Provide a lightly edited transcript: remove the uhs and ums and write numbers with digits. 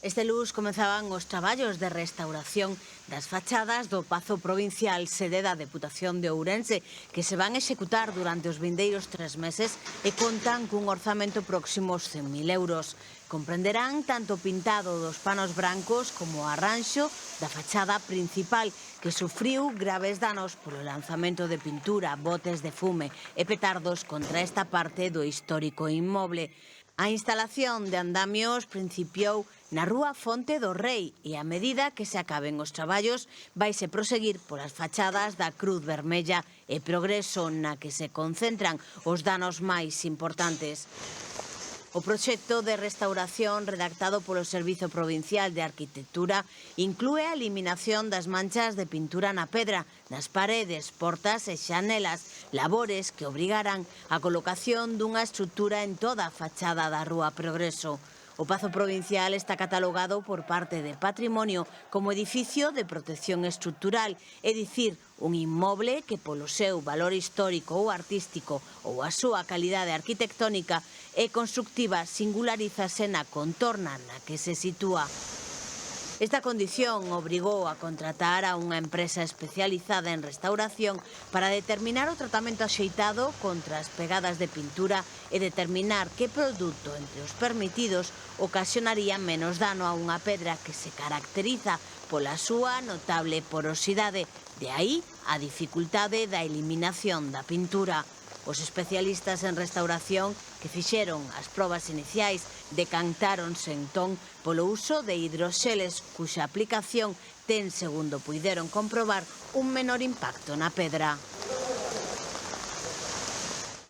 Este luns comezaban os traballos de restauración das fachadas do Pazo Provincial, sede da Deputación de Ourense, que se van executar durante os vindeiros 3 meses e contan cun orzamento próximo aos 100.000 euros. Comprenderán tanto o pintado dos panos brancos como o arranxo da fachada principal, que sufriu graves danos polo lanzamento de pintura, botes de fume e petardos contra esta parte do histórico inmoble. A instalación de andamios principiou na rúa Fonte do Rei e a medida que se acaben os traballos vaise proseguir polas fachadas da Cruz Vermella e Progreso, na que se concentran os danos máis importantes. O proxecto de restauración redactado polo Servizo Provincial de Arquitectura inclúe a eliminación das manchas de pintura na pedra, nas paredes, portas e xanelas, labores que obrigarán a colocación dunha estrutura en toda a fachada da Rúa Progreso. O Pazo Provincial está catalogado por parte de Patrimonio como edificio de protección estrutural, é dicir, un inmoble que polo seu valor histórico ou artístico ou a súa calidade arquitectónica e constructiva singularízase na contorna na que se sitúa. Esta condición obrigou a contratar a unha empresa especializada en restauración para determinar o tratamento axeitado contra as pegadas de pintura e determinar que produto entre os permitidos ocasionaría menos dano a unha pedra que se caracteriza pola súa notable porosidade. De aí a dificultade da eliminación da pintura. Os especialistas en restauración que fixeron as probas iniciais decantáronse entón polo uso de hidroxeles cuxa aplicación ten, segundo puideron comprobar, un menor impacto na pedra.